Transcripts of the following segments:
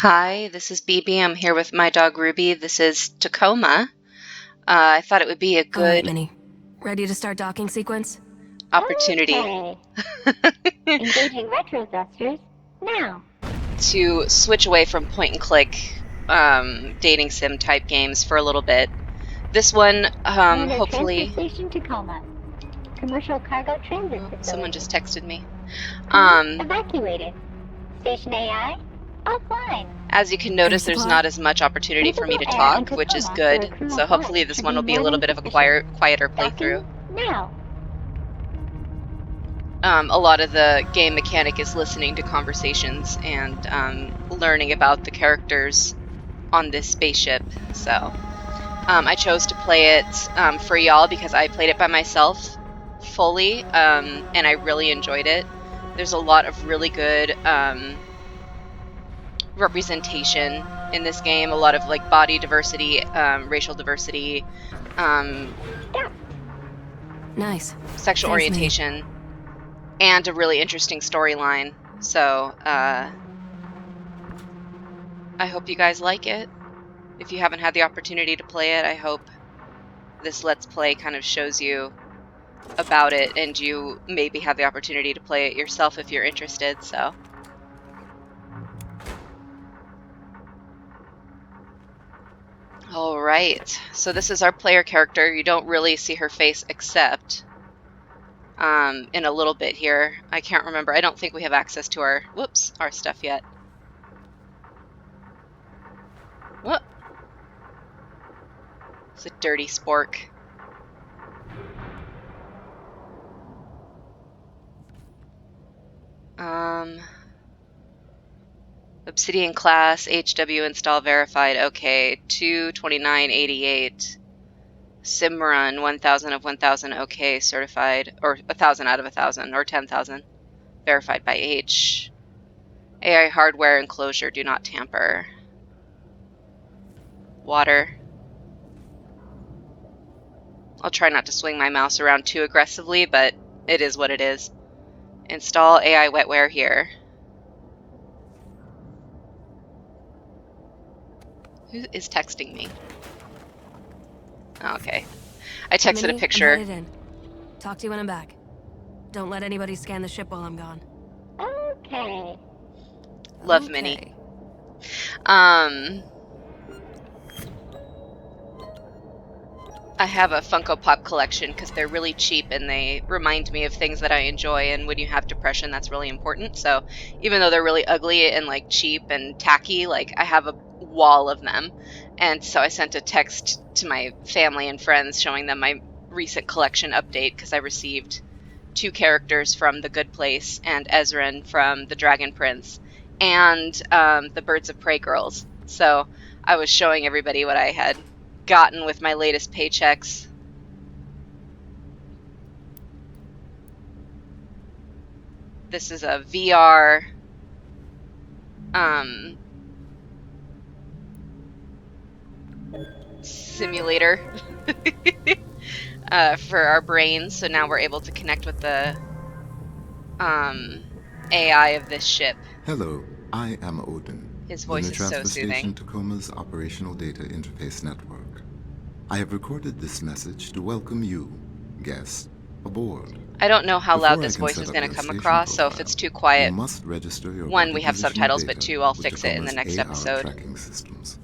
Hi, this is Beebee. I'm here with my dog Ruby. This is Tacoma. I thought it would be a All right, good Minnie. Ready to start docking sequence? opportunity Okay. Engaging retro thrusters now. to switch away from point and click dating sim type games for a little bit. This one, Commander Transfer hopefully, Station Tacoma. Commercial cargo transit oh, someone facility. just texted me. Crew evacuated. Station AI offline. As you can Any notice, there's supply? not as much opportunity for me Breathable to air in talk, which is Tacoma for a good. crew So of hopefully one this should one be will be a more little than bit of a sufficient. quieter playthrough. Docking now. A lot of the game mechanic is listening to conversations and learning about the characters on this spaceship. So I chose to play it for y'all because I played it by myself fully, and I really enjoyed it. There's a lot of really good representation in this game, a lot of like body diversity, racial diversity, um, Nice. sexual Thanks, Minnie. orientation, and a really interesting storyline. So I hope you guys like it. If you haven't had the opportunity to play it, I hope this Let's Play kind of shows you about it and you maybe have the opportunity to play it yourself if you're interested. So all right, so this is our player character. You don't really see her face except in a little bit here. I can't remember. I don't think we have access to our stuff yet. Whoop. It's a dirty spork. Obsidian class, HW install verified. Okay, 22988. Simrun 1000 of 1000. Okay, certified, or 1000 out of 1000, or 10,000. Verified by H. AI hardware enclosure, do not tamper. Water. I'll try not to swing my mouse around too aggressively, but it is what it is. Install AI wetware here. Who is texting me? Okay. I texted Minnie, a I'm picture. headed in. Talk to you when I'm back. Don't let anybody scan the ship while I'm gone. Okay. Love Okay. Minnie. I have a Funko Pop collection because they're really cheap and they remind me of things that I enjoy, and when you have depression, that's really important. So even though they're really ugly and like cheap and tacky, like I have a wall of them. And so I sent a text to my family and friends showing them my recent collection update because I received 2 characters from The Good Place and Ezran from The Dragon Prince and the Birds of Prey girls. So I was showing everybody what I had gotten with my latest paychecks. This is a VR simulator for our brains. So now we're able to connect with the AI of this ship. Hello, I am Odin. His The voice new is so transfer station soothing. Tacoma's Operational Data Interface Network. I have recorded this message to welcome you, guests, aboard. I don't know how loud Before I this can voice set is up going to your come station across, so if profile, it's too you quiet, must register your 1, body we have positional subtitles, but data 2, I'll with fix it in the Tacoma's next AR episode. tracking systems.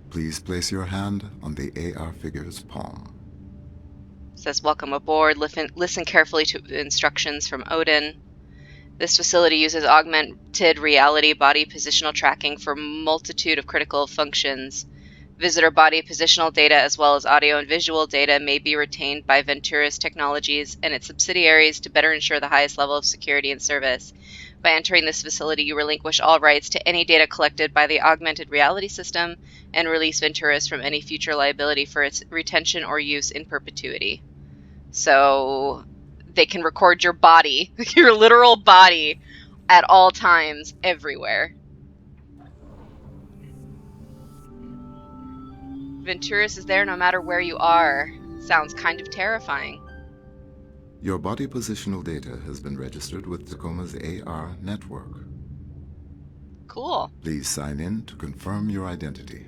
Please place your hand on the AR figure's palm. It says, welcome aboard. Listen carefully to instructions from Odin. This facility uses augmented reality body positional tracking for a multitude of critical functions. Visitor body positional data as well as audio and visual data may be retained by Venturis Technologies and its subsidiaries to better ensure the highest level of security and service. By entering this facility, you relinquish all rights to any data collected by the augmented reality system and release Venturis from any future liability for its retention or use in perpetuity. So they can record your body, your literal body, at all times, everywhere. Venturis is there no matter where you are. Sounds kind of terrifying. Your body positional data has been registered with Tacoma's AR network. Cool. Please sign in to confirm your identity.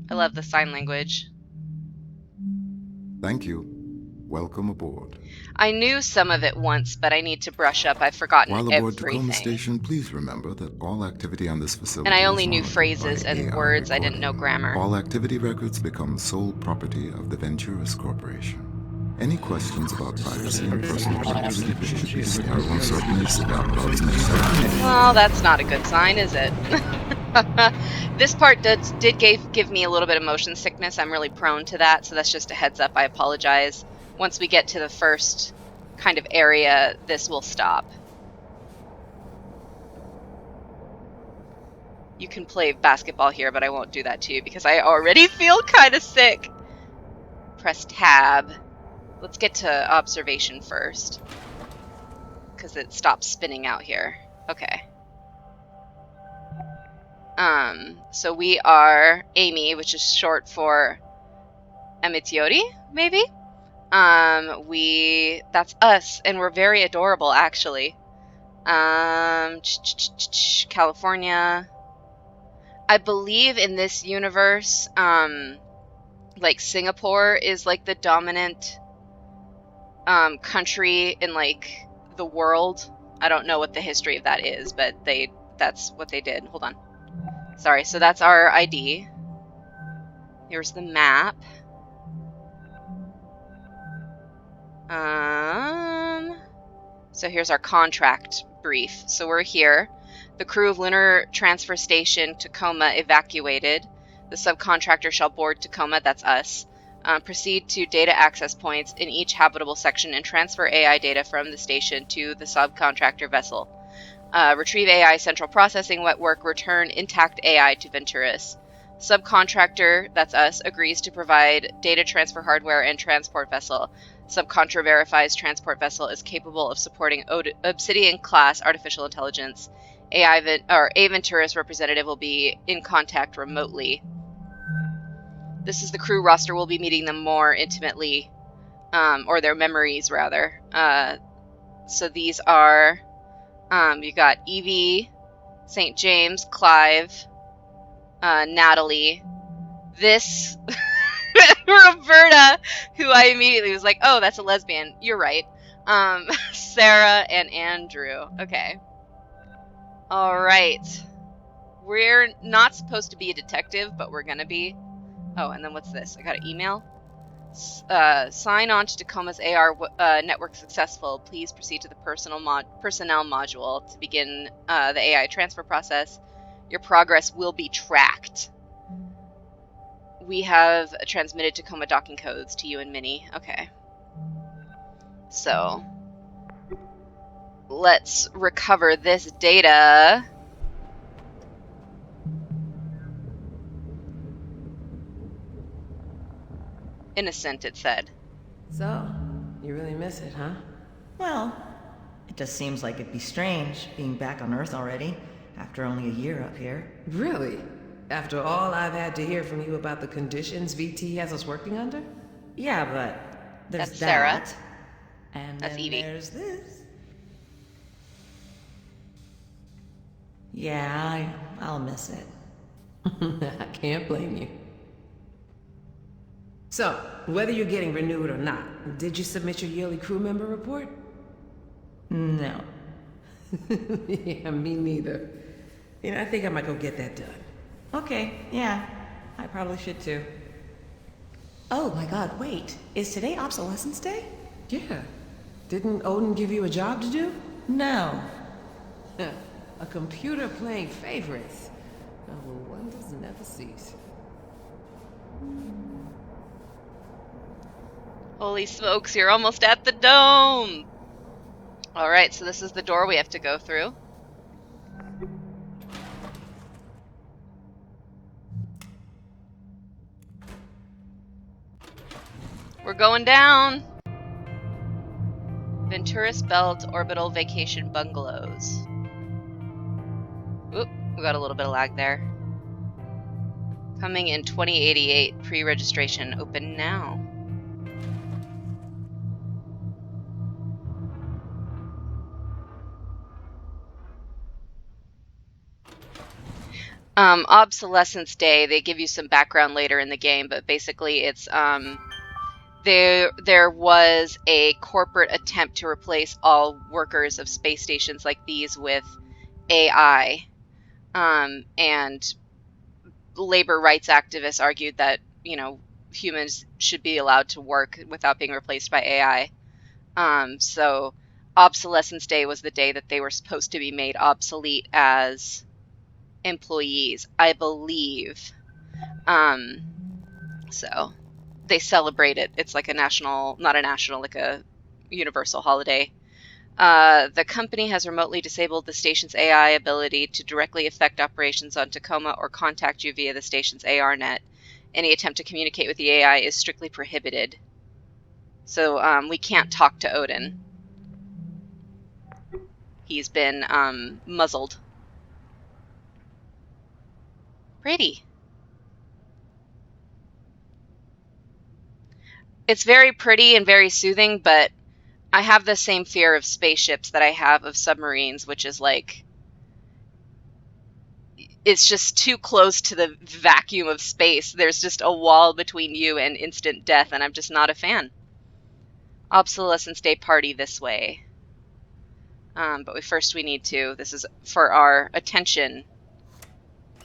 I love the sign language. Thank you. Welcome aboard. I knew some of it once, but I need to brush up. I've forgotten While aboard Tacoma everything. Station, please remember that all activity on this facility And I is only knew monitored phrases by and AI words. I didn't recording. know grammar. All activity records become sole property of the Venturis Corporation. Any questions about privacy and personal record keeping should be Well, that's not a good sign, is it? This part did give me a little bit of motion sickness. I'm really prone to that, so that's just a heads up. I apologize. Once we get to the first kind of area, this will stop. You can play basketball here, but I won't do that to you because I already feel kind of sick. Press tab. Let's get to observation first, because it stops spinning out here. Okay. So we are Amy, which is short for Emitiori, maybe? That's us, and we're very adorable, actually. California. I believe in this universe, like Singapore is like the dominant country in like the world. I don't know what the history of that is, but that's what they did. Hold on. Sorry, so that's our ID. Here's the map. So here's our contract brief. So we're here. The crew of Lunar Transfer Station Tacoma evacuated. The subcontractor shall board Tacoma, that's us. Proceed to data access points in each habitable section and transfer AI data from the station to the subcontractor vessel. Retrieve AI central processing network, return intact AI to Venturis. Subcontractor, that's us, agrees to provide data transfer hardware and transport vessel. Subcontra verifies transport vessel is capable of supporting Obsidian-class artificial intelligence. A Venturis representative will be in contact remotely. This is the crew roster. We'll be meeting them more intimately, or their memories, rather. So these are... you got Evie, St. James, Clive, Natalie. This... Roberta, who I immediately was like, oh, that's a lesbian. You're right. Sarah and Andrew. Okay. Alright. We're not supposed to be a detective, but we're gonna be. Oh, and then what's this? I got an email. Sign on to Tacoma's AR network successful. Please proceed to the personnel module to begin the AI transfer process. Your progress will be tracked. We have transmitted Tacoma docking codes to you and Minnie. Okay. So, let's recover this data. Innocent, it said. So, you really miss it, huh? Well, it just seems like it'd be strange being back on Earth already, after only a year up here. Really? After all I've had to hear from you about the conditions VT has us working under? Yeah, but there's That's Sarah. that. And That's then Evie. there's this. Yeah, I'll miss it. I can't blame you. So, whether you're getting renewed or not, did you submit your yearly crew member report? No. Yeah, me neither. I think I might go get that done. Okay, yeah. I probably should too. Oh my god, wait. Is today Obsolescence Day? Yeah. Didn't Odin give you a job to do? No. A computer playing favorites. Oh, wonders never cease. Holy smokes, you're almost at the dome! Alright, so this is the door we have to go through. We're going down! Venturis Belt Orbital Vacation Bungalows. Oop, we got a little bit of lag there. Coming in 2088, pre-registration open now. . Obsolescence Day, they give you some background later in the game, but basically it's there was a corporate attempt to replace all workers of space stations like these with AI, and labor rights activists argued that, you know, humans should be allowed to work without being replaced by AI. So Obsolescence Day was the day that they were supposed to be made obsolete as employees, I believe. So they celebrate it. It's like a national, not a national, like a universal holiday. The company has remotely disabled the station's AI ability to directly affect operations on Tacoma or contact you via the station's ARNet. Any attempt to communicate with the AI is strictly prohibited. So we can't talk to Odin. He's been muzzled. Pretty. It's very pretty and very soothing, but I have the same fear of spaceships that I have of submarines, which is like, it's just too close to the vacuum of space. There's just a wall between you and instant death, and I'm just not a fan. Obsolescence Day party this way. But we need to, this is for our attention.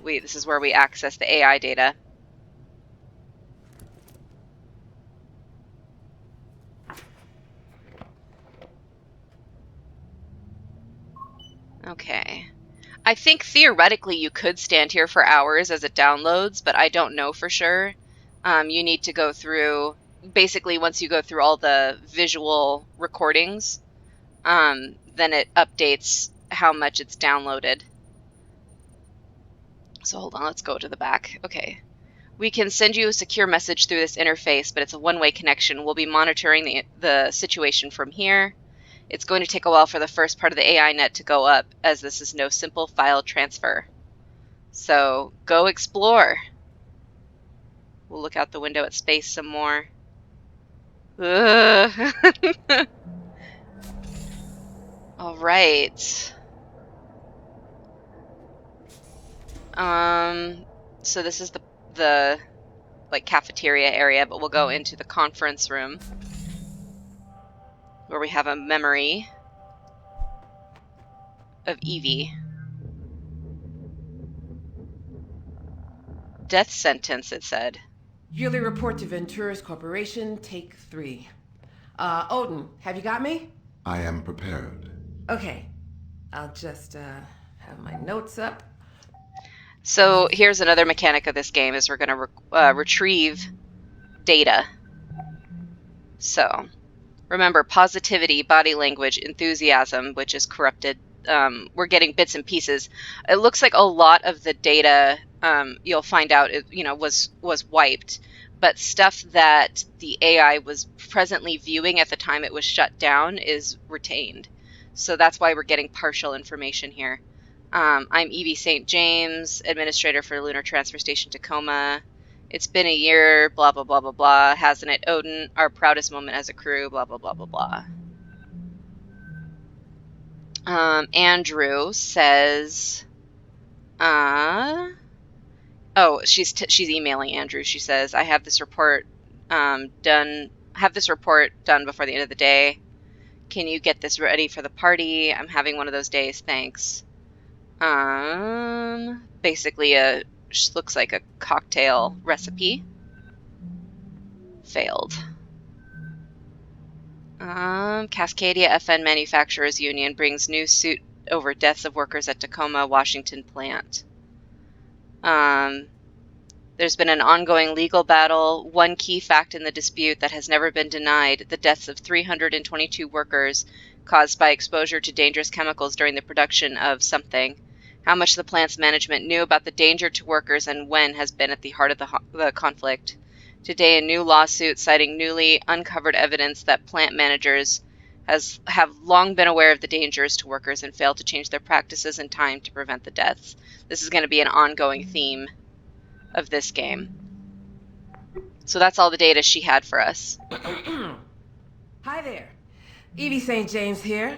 This is where we access the AI data. Okay. I think theoretically you could stand here for hours as it downloads, but I don't know for sure. You need to go through, basically once you go through all the visual recordings, then it updates how much it's downloaded. So hold on, let's go to the back. Okay. We can send you a secure message through this interface, but it's a one-way connection. We'll be monitoring the situation from here. It's going to take a while for the first part of the AI net to go up, as this is no simple file transfer. So go explore. We'll look out the window at space some more. All right. So this is the like cafeteria area, but we'll go into the conference room where we have a memory of Evie. Death sentence, it said. Yearly report to Ventura's Corporation, take 3. Odin, have you got me? I am prepared. Okay. I'll just, have my notes up. So here's another mechanic of this game, is we're going to retrieve data. So remember, positivity, body language, enthusiasm, which is corrupted. We're getting bits and pieces. It looks like a lot of the data, you'll find out, was wiped, but stuff that the AI was presently viewing at the time it was shut down is retained. So that's why we're getting partial information here. I'm Evie St. James, administrator for Lunar Transfer Station Tacoma. It's been a year, blah, blah, blah, blah, blah. Hasn't it, Odin? Our proudest moment as a crew, blah, blah, blah, blah, blah. Andrew says, oh, she's emailing Andrew. She says, I have this report done before the end of the day. Can you get this ready for the party? I'm having one of those days, thanks. Basically looks like a cocktail recipe. Failed. Cascadia FN Manufacturers Union brings new suit over deaths of workers at Tacoma, Washington plant. There's been an ongoing legal battle. One key fact in the dispute that has never been denied: the deaths of 322 workers caused by exposure to dangerous chemicals during the production of something. How much the plant's management knew about the danger to workers and when has been at the heart of the conflict. Today, a new lawsuit citing newly uncovered evidence that plant managers have long been aware of the dangers to workers and failed to change their practices in time to prevent the deaths. This is going to be an ongoing theme of this game. So that's all the data she had for us. Hi there. Evie St. James here.